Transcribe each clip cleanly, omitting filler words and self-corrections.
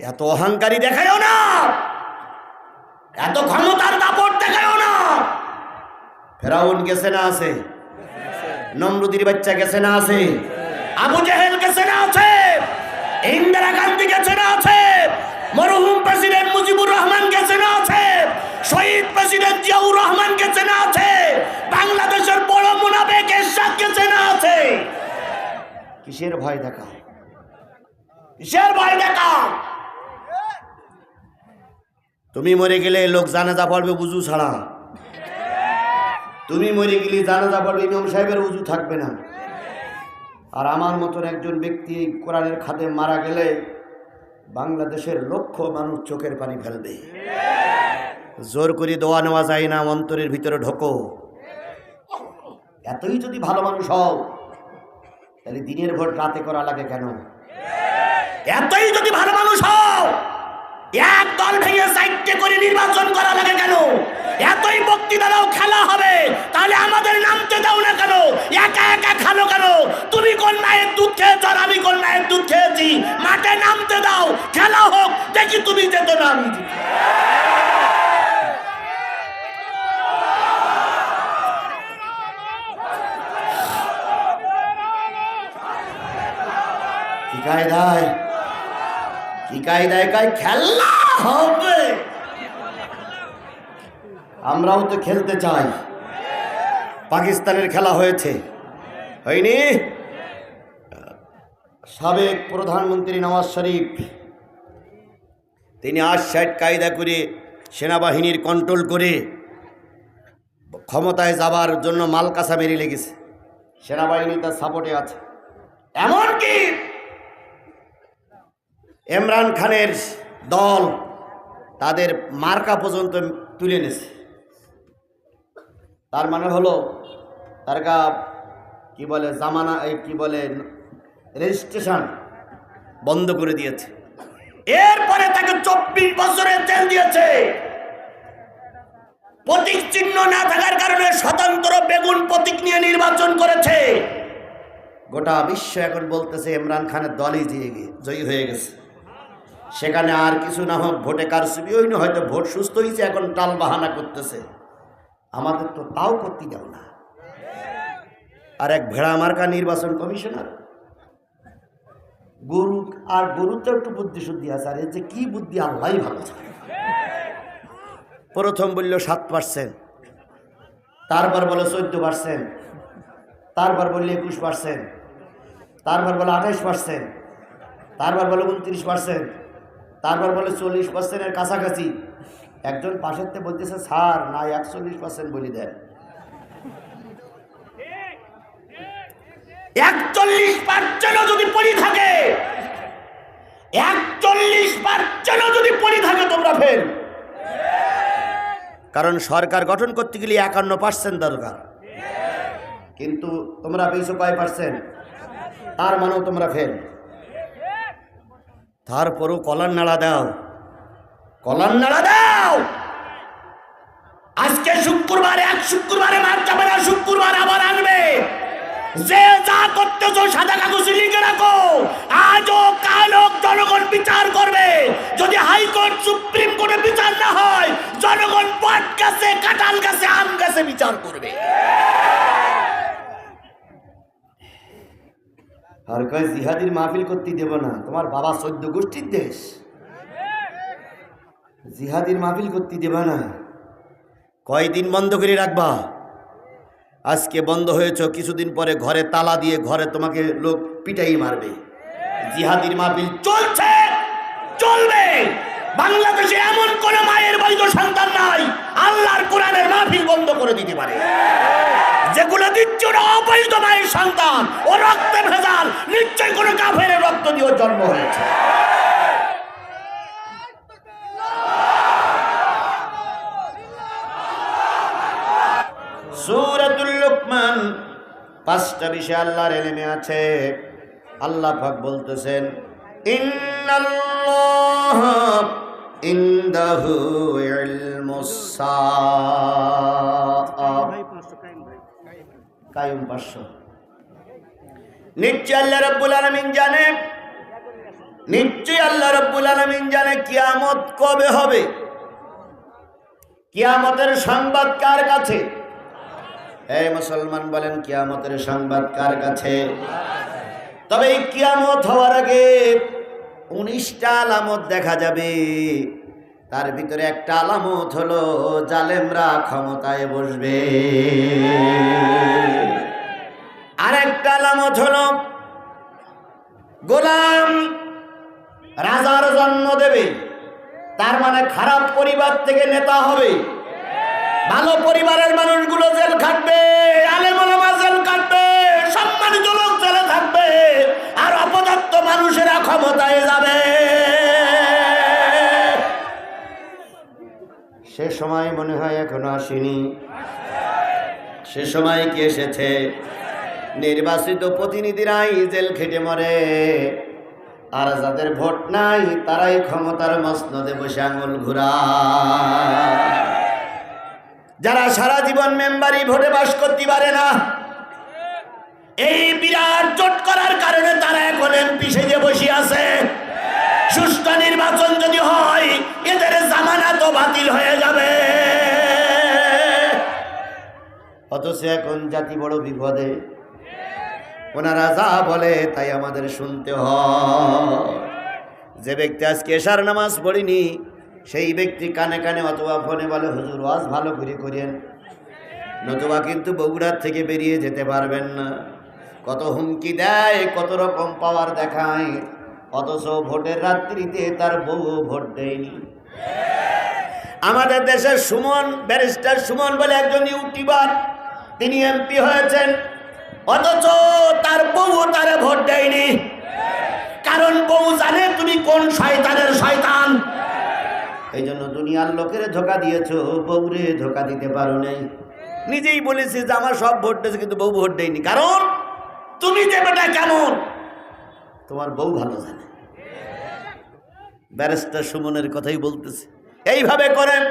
এত অহংকারী দেখায়ও না, এত ক্ষমতার দাপট দেখায়ও না। ফেরাউন গেছে না আছে, নমরুদের বাচ্চা গেছে না আছে, আবু জেহেল গেছে না আছে, ইন্দিরা গান্ধী গেছে না আছে, মরহুম প্রেসিডেন্ট মুজিবুর রহমান গেছে না আছে, শহীদ প্রেসিডেন্ট জিয়াউর রহমান গেছে না আছে, বাংলাদেশের বড় মুনাফিক এরশাদ গেছে না আছে। কিসের ভয় দেখা, কিসের ভয় দেখা? তুমি মরে গেলে লোক জানাজা পড়বে উজু ছাড়া, তুমি মরে গেলে জানাজা পড়বে ইমাম সাহেবের উজু থাকবে না। আর আমার মতন একজন ব্যক্তি কোরআনের খাদেম মারা গেলে বাংলাদেশের লক্ষ মানুষ চোখের পানি ফেলবে। জোর করে দোয়া নেওয়া যায় না, অন্তরের ভিতরে ঢোকো। এতই যদি ভালো মানুষ হও তাহলে দিনের ভোট রাতে করা লাগে কেন? এতই যদি ভালো মানুষ হও এক দল ভেঙে সাইডে করে নির্বাচন করা লাগে কেন? এতই বক্তৃতা দাও খেলা হবে তাহলে আমাদের নামতে দাও না কেন? একা একা খালো কেন? তুমি কোন মায়ের দুধ খেয়েছ আর আমি কোন মায়ের দুধ খেয়েছি? মাঠে নামতে দাও, খেলা হোক, দেখি তুমি যেত না আমি যেত। কি কায়দায়, কি কায়দায় খেলা হবে? আমরাও তো খেলতে চাই। পাকিস্তানের খেলা হয়েছে, হয়নি? সাবেক প্রধানমন্ত্রী নওয়াজ শরীফ তিনি ৮০ কায়দা করে সেনাবাহিনীর কন্ট্রোল করে ক্ষমতায় যাবার জন্য মালকাসা মেরে লেগেছে। সেনাবাহিনী তার সাপোর্টে আছে। এমনকি ইমরান খানের দল তাদের মার্কা পর্যন্ত তুলে নিয়েছে। তার মানে হলো তার কি বলে জামানা, কি বলে রেজিস্ট্রেশন বন্ধ করে দিয়েছে। এরপরে তাকে 24 বছরের জেল দিয়েছে। প্রতীক চিহ্ন না থাকার কারণে স্বতন্ত্র বেগুন প্রতীক নিয়ে নির্বাচন করেছে। গোটা বিশ্ব এখন বলতেছে ইমরান খানের দলই জয়ী হয়ে গেছে। সেখানে আর কিছু না হোক, ভোটে কারচুপি হইনি, হয়তো ভোট সুস্থ হয়েছে, এখন টাল বাহানা করতেছে। আমাদের তো তাও করতে যাও না। আর এক ভেড়া মার্কা নির্বাচন কমিশনার, গরু, আর গরুতে একটু বুদ্ধি শুদ্ধি আছে, আর এর যে কি বুদ্ধি আল্লাহ ভালো জানে। প্রথম বলল 7%, তারপর বলে 14%, তারপর বললে 21%, তারপর বলে 28%, তারপর বলে 29%, তারপর বলে 40%-এর কাছাকাছি। একজন পাশের বলতেছে স্যার না 41% বলি দেন। 41% যদি পড়ি থাকে, 41% যদি পড়ি থাকে তোমরা ফেল। কারণ সরকার গঠন করতে গেলে 51% দরকার, কিন্তু তোমরা পেয়েছো কয় পার্সেন্ট? তার মানেও তোমরা ফেল। তারপরও কলার নাড়া দাও, কলার নাড়া দাও। আজকে শুক্রবার, এক শুক্রবারে মার যাবে না, শুক্রবার আবার আনবে। যে যা করতেছো সাদা কাগজে লিখে রাখো, আজও কালও জনগণ বিচার করবে। যদি হাইকোর্ট সুপ্রিম কোর্টে বিচার না হয়, জনগণ বট গাছে, কাঁঠাল গাছে, আম গাছে বিচার করবে। আর কয় জিহাদির মাহফিল করতে দেব না, তোমার বাবা 14 গোষ্ঠীর দেশ, জিহাদির মাহফিল করতে দেব না। কয়দিন বন্ধ করে রাখবা? আজকে বন্ধ হয়েছ, কিছুদিন পরে ঘরে তালা দিয়ে ঘরে তোমাকে লোক পিটাই মারবে। জিহাদির মাহফিল চলছে, চলবে। বাংলাদেশে এমন কোন মায়ের বৈধ সন্তান নাই আল্লাহর কোরআনের মাহফিল বন্ধ করে দিতে পারে। যেগুলো দিচ্ছে ওরা অবৈধ মায়ের সন্তান, ও রক্তে ভেজাল, নিশ্চয় কোনো কাফেরের রক্ত দিয়ে জন্ম হয়েছে। সূরাতুল লুকমান 5টা বিষয় আল্লাহর ইলমে আছে। আল্লাহ পাক বলতেছেন ইন্নাল্লাহা ইনদাহু ইলমুস সাআ। কায়ুম 500। নিশ্চয় আল্লাহ রাব্বুল আলামিন জানেন, নিশ্চয় আল্লাহ রাব্বুল আলামিন জানেন কিয়ামত কবে হবে? কিয়ামতের সংবাদ কার কাছে? এই মুসলমান বলেন, কিয়ামতের সংবাদ কার কাছে? তবে এই কিয়ামত হওয়ার আগে 19টা আলামত দেখা যাবে। তার ভিতরে একটা আলামত হলো জালেমরা ক্ষমতায় বসবে। আরেকটা আলামত হলো গোলাম রাজার জন্ম দেবে। তার মানে খারাপ পরিবার থেকে নেতা হবে, ভালো পরিবারের মানুষগুলো জেল খাটবে, আলেম ওলামা জেল খাটবে, সম্মানিত লোক জেলে থাকবে, আর অপদার্থ মানুষেরা ক্ষমতায় যাবে। সে সময় মনে হয় এখনো আসেনি। সে সময় কি এসেছে? নির্বাচিত প্রতিনিধিরাই জেল খেটে মরে, আর যাদের ভোট নাই তারাই ক্ষমতার মসনদে বসে আঙুল ঘুরায়। যারা সারা জীবন মেম্বারি ভোটে বাস করতে পারে না, এই বিরাট জোট করার কারণে তারা এখন এমপি সেজে বসে আছে। সুষ্ঠু নির্বাচন যদি হয়, এদের জামানত বাতিল হয়ে যাবে। অথচ এখন জাতি বড় বিপদে। ওনারা যা বলে তাই আমাদের শুনতে হয়। যে ব্যক্তি আজকে এশার নামাজ পড়িনি, সেই ব্যক্তি কানে কানে অথবা ফোনে বলে, হুজুর ওয়াজ ভালো করে করেন, নতুবা কিন্তু বগুড়ার থেকে বেরিয়ে যেতে পারবেন না। কত হুমকি দেয়, কত রকম পাওয়ার দেখায়, অথচ ভোটের রাত্রিতে তার বউ ভোট দেয়নি। আমাদের দেশের সুমন, ব্যারিস্টার সুমন বলে একজন ইউটিউবার, তিনি এমপি হয়েছেন, অথচ তার বউ তারে ভোট দেয়নি। কারণ বউ জানে তুমি কোন শয়তানের শয়তান। এই জন্য দুনিয়ার লোকের ধোকা দিয়েছো, বউরে ধোকা দিতে পারো নাই। নিজেই বলেছি যে আমার সব ভোট দিয়েছে, কিন্তু বউ ভোট দেয়নি। কারণ তুমি যে বেটা কেমন, তোমার বউ ভালো জানে। ব্যারিস্টার সুমনের কথাই বলতেছে। এইভাবে করেন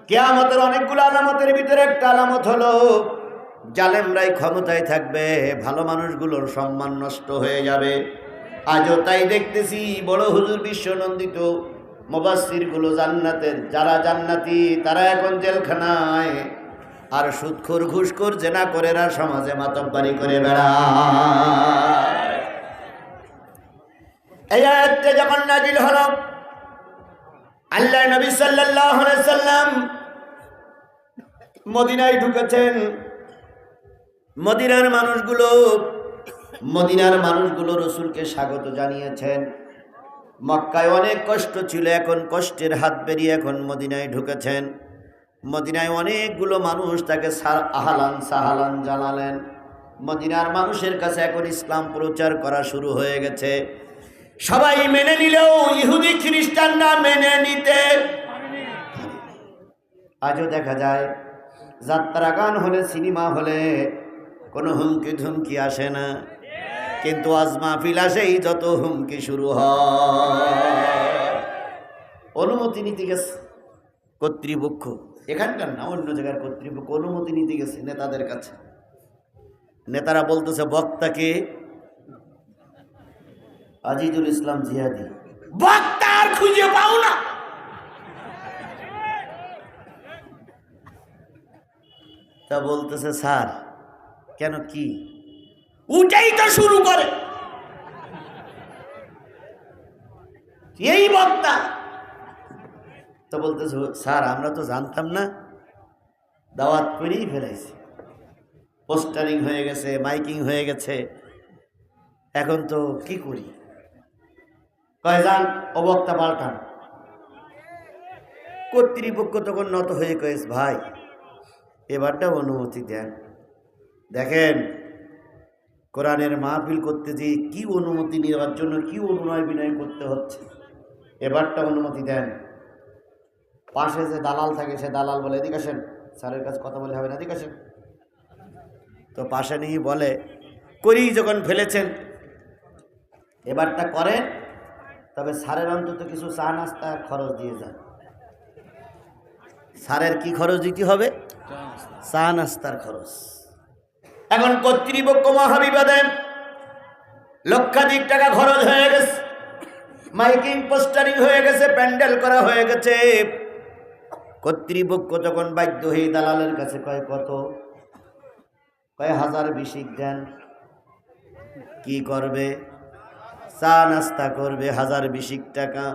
কিয়ামতের অনেকগুলো আলামতের ভিতরে একটা আলামত হলো জালেমরাই ক্ষমতায় থাকবে, ভালো মানুষগুলোর সম্মান নষ্ট হয়ে যাবে। আজও তাই দেখতেছি, বড় হুজুর বিশ্বনন্দিত মুফাসসিরগুলো জান্নাতের, যারা জান্নাতি তারা এখন জেলখানায়, আর সুদখোর ঘুষখোর জেনাখোরেরা সমাজে মাতব্বরি করে বেড়ায়। এই আয়াতটা যখন নাজিল হলো, আল্লাহর নবী সাল্লাল্লাহু আলাইহি সাল্লাম মদিনায় ঢুকেছেন। মদিনার মানুষগুলো রসুলকে স্বাগত জানিয়েছেন। মক্কায় অনেক কষ্ট ছিল, এখন কষ্টের হাত বেরিয়ে এখন মদিনায় ঢুকেছেন। মদিনায় অনেকগুলো মানুষ তাকে আহলান সাহালান জানালেন। মদিনার মানুষের কাছে এখন ইসলাম প্রচার করা শুরু হয়ে গেছে। সবাই মেনে নিলেও ইহুদি খ্রিস্টানরা মেনে নিতে। আজও দেখা যায় যাত্রা গান হলে, সিনেমা হলে কোনো হুমকি ধুমকি আসে না, কিন্তু আজ মাহফিল আসেই যত হুমকি শুরু হয়। অনুমতি নিতে গেছে কর্তৃপক্ষ, এখানকার না অন্য জায়গার কর্তৃপক্ষ অনুমতি নিতে গেছে নেতাদের কাছে। নেতারা বলতেছে বক্তাকে আজিজুল ইসলাম জিহাদি, বক্তা আর খুঁজে পাও না। তা বলতেছে স্যার কেন, কি উঠেই তো শুরু করে এই বক্তা। তো বলতেছে স্যার আমরা তো জানতাম না, দাওয়াত করেই ফেলাইছি, পোস্টারিং হয়ে গেছে, মাইকিং হয়ে গেছে, এখন তো কি করি? কয় যান ও বক্তা পাল্টান। কর্তৃপক্ষ তখন নত হয়ে কয়েছে ভাই এবারটা অনুমতি দেন। দেখেন কোরআনের মাহফিল করতে যে কি অনুমতি নেওয়ার জন্য কি অনুনয় বিনয় করতে হচ্ছে, এবারটা অনুমতি দেন। পাশে যে দালাল থাকে সে দালাল বলে এদিকে আসেন, স্যারের কাছে কথা বলে হবে না, এদিকে আসেন। তো পাশে নিয়ে বলে করি যখন ফেলেছেন এবারটা করেন, তবে স্যারের অন্তত কিছু চা নাস্তা খরচ দিয়ে যান। স্যারের কি খরচ দিতে হবে? চা নাস্তার খরচ। এখন কর্তৃপক্ষ মহাবিবাদে লক্ষাধিক টাকা খরচ হয়ে গেছে। মাইকিং পোস্টারিং হয়ে গেছে, প্যান্ডেল করা হয়ে গেছে। কর্তৃপক্ষ তখন বাধ্য হয়ে দালালের কাছে কয় কত, কয় 1020 দেন। কি করবে? চা নাস্তা করবে, 1020 টাকা।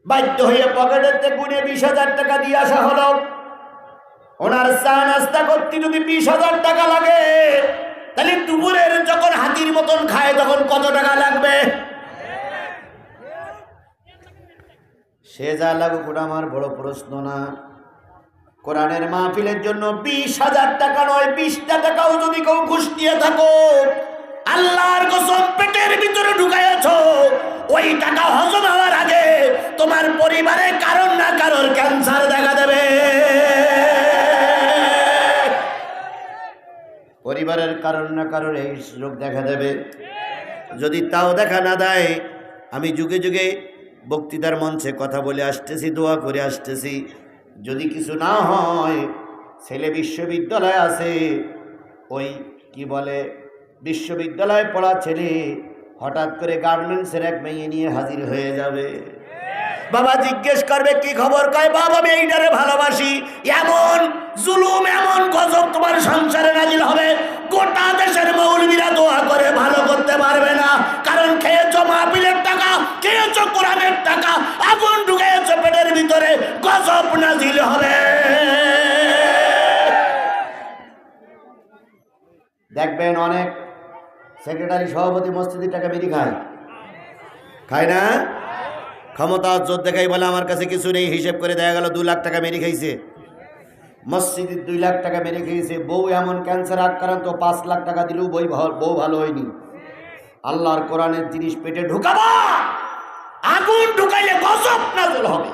বাধ্য হয়ে পকেটেতে গুনে 20,000 টাকা দিয়ে আসা হলো। ওনার চা নাস্তা করতে যদি 20,000 টাকা লাগে, তাহলে দুপুরের যখন হাতির মতন খায় তখন কত টাকা লাগবে? সে যা লাগুক ওটা আমার বড় প্রশ্ন না। কোরআনের মাহফিলের জন্য 20,000 টাকা নয়, 20টা টাকাও যদি কেউ ঘুষ দিয়ে থাকো, আল্লাহর কসম পেটের ভিতরে ঢুকাইয়াছ, ওই টাকা হজম হওয়ার আগে তোমার পরিবারে কারোর না কারোর ক্যান্সার দেখা দেবে। পরিবারের কারোর না কারোর এই রোগ দেখা দেবে। যদি তাও দেখা না দেয়, আমি যুগে যুগে বক্তৃতার মঞ্চে কথা বলে আসতেছি, দোয়া করে আসতেছি, যদি কিছু না হয়, ছেলে বিশ্ববিদ্যালয়ে আছে, ওই কি বলে বিশ্ববিদ্যালয়ে পড়া ছেলে হঠাৎ করে গার্মেন্টসের এক মেয়ে নিয়ে হাজির হয়ে যাবে। বাবা জিজ্ঞেস করবে কি খবর? কয় বাবা আমি এইটারে ভালোবাসি। এমন জুলুম, এমন গজব তোমার সংসারে নাজিল হবে, গোটা দেশের মৌলবীরা দোয়া করে ভালো করতে পারবে না। কারণ খেয়েছো মাহফিলের টাকা, খেয়েছো কোরআনের টাকা, আগুন ঢুকেছো পেটের ভিতরে, গজব নাজিল হবে। দেখবেন অনেক সেক্রেটারি সভাপতি মসজিদের টাকা বেরিয়ে খায় না? ক্ষমতা জোর দেখাই বলে আমার কাছে কিছু নেই, হিসেব করে দেখা গেল 2 লাখ টাকা মেরে খাইছে। মসজিদের 2 লাখ টাকা মেরে খেয়েছে। বউ এমন ক্যান্সার আক্রান্ত, 5 লাখ টাকা দিলেও বউ ভালো হয়নি। আল্লাহর কোরআনের জিনিস পেটে ঢুকাবা, আগুন ঢুকাইলে গজব নাযিল হবে।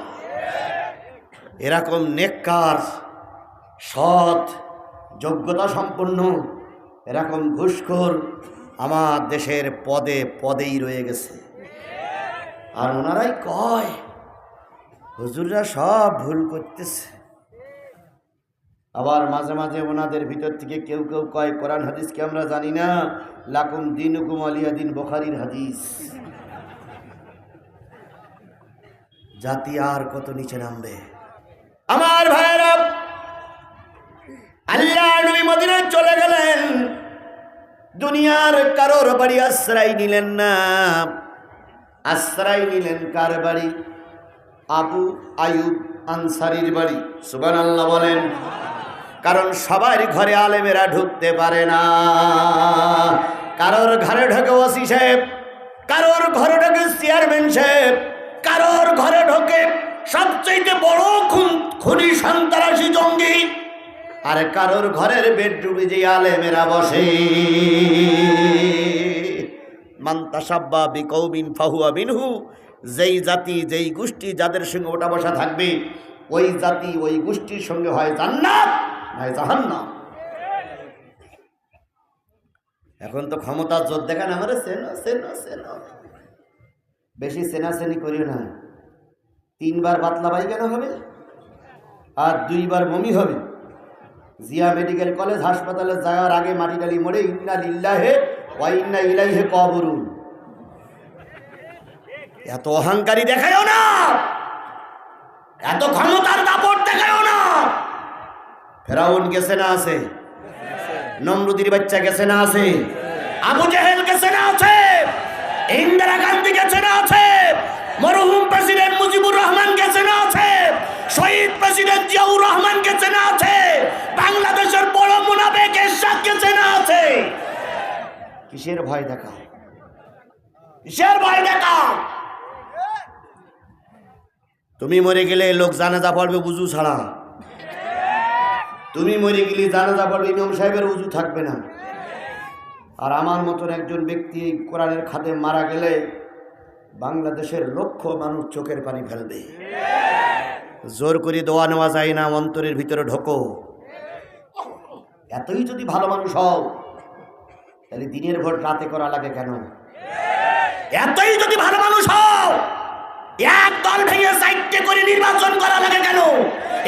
এরকম নেককার, সৎ, যোগ্যতা সম্পন্ন, এরকম ঘুষখোর আমার দেশের পদে পদেই রয়ে গেছে। আর ওনারাই কয় হুজুররা সব ভুল করতেছে। আবার মাঝে মাঝে ওনাদের ভিতর থেকে কেউ কেউ কয় কোরআন হাদিসকে আমরা জানি না, লাকুম দিনুকুম ওয়ালিয়া দিন, বুখারীর হাদিস। জাতি আর কত নিচে নামবে? আমার ভাইরা, আল্লাহ নবী মদিনায় চলে গেলেন, দুনিয়ার কারোর বাড়ি আশ্রয় নিলেন না। আশ্রয় নিলেন কার বাড়ি? আবু আয়ুব আনসারীর বাড়ি। সুবহানাল্লাহ বলেন। কারণ সবার ঘরে আলেমেরা ঢুকতে পারে না। কারোর ঘরে ঢোকে ওসি সাহেব, কারোর ঘরে ঢোকে চেয়ারম্যান সাহেব, কারোর ঘরে ঢোকে সবচেয়ে বড় খুনি সন্ত্রাসী জঙ্গি, আর কারোর ঘরের বেডরুমে যে আলেমেরা বসে। মান তাশাব্বা বিকৌমিন ফাহুয়া মিনহু, যেই জাতি যেই গোষ্ঠী যাদের সঙ্গে ওটা বসা থাকবে, ওই জাতি ওই গোষ্ঠীর সঙ্গে হয় জান্নাত নয় জাহান্নাম। এখন তো ক্ষমতা জোর দেখান আমার সেনো বেশি সেনাসেনি করিও না। 3 বার পাতলা পায়খানা হবে আর 2 বার বমি হবে। জিয়া মেডিকেল কলেজ হাসপাতালে যাওয়ার আগে মাটি ডালি মরে ইন্না লিল্লাহে ওয়া ইন্না ইলাইহি কাবুরুন। এত অহংকারী দেখায়ও না, এত ক্ষমতার দাপট দেখায়ও না। ফেরাউন গেছে না আছে? নমরুদের বাচ্চা গেছে না আছে? আবু জেহেল গেছে না আছে? ইন্দিরা গান্ধী গেছে না আছে? মরহুম প্রেসিডেন্ট মুজিবুর রহমান গেছে না আছে? শহীদ প্রেসিডেন্ট জিয়াউর রহমান গেছে না আছে? বাংলাদেশের বড় মুনাফিক এরশাদ গেছে না আছে? কিসের ভয় দেখা? কিসের ভয় দেখা? তুমি মরে গেলে লোক জানাজা পড়বে উজু ছাড়া। তুমি মরে গেলে জানাজা পড়বে, ইমাম সাহেবের উজু থাকবে না। আর আমার মতন একজন ব্যক্তি কোরআনের খাদেম মারা গেলে বাংলাদেশের লক্ষ মানুষ চোখের পানি ফেলবে। জোর করে দোয়া নেওয়া যায় না, অন্তরের ভিতরে ঢোকো। এতই যদি ভালো মানুষ হও, তাহলে দিনের ভোট রাতে করা লাগে কেন? এতই যদি ভালো মানুষ হও, এক দল ভেঙে 4টে করে নির্বাচন করা লাগে কেন?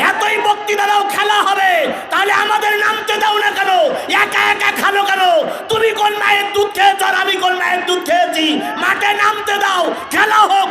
এতই বক্তৃতা দাও, খেলা হবে, তাহলে আমাদের নামতে দাও না কেন? একা একা খালো কেন? তুমি কোন মায়ের দুধ খেয়েছ আর আমি কোন মায়ের দুধ খেয়েছি? মাঠে নামতে দাও, খেলা হোক,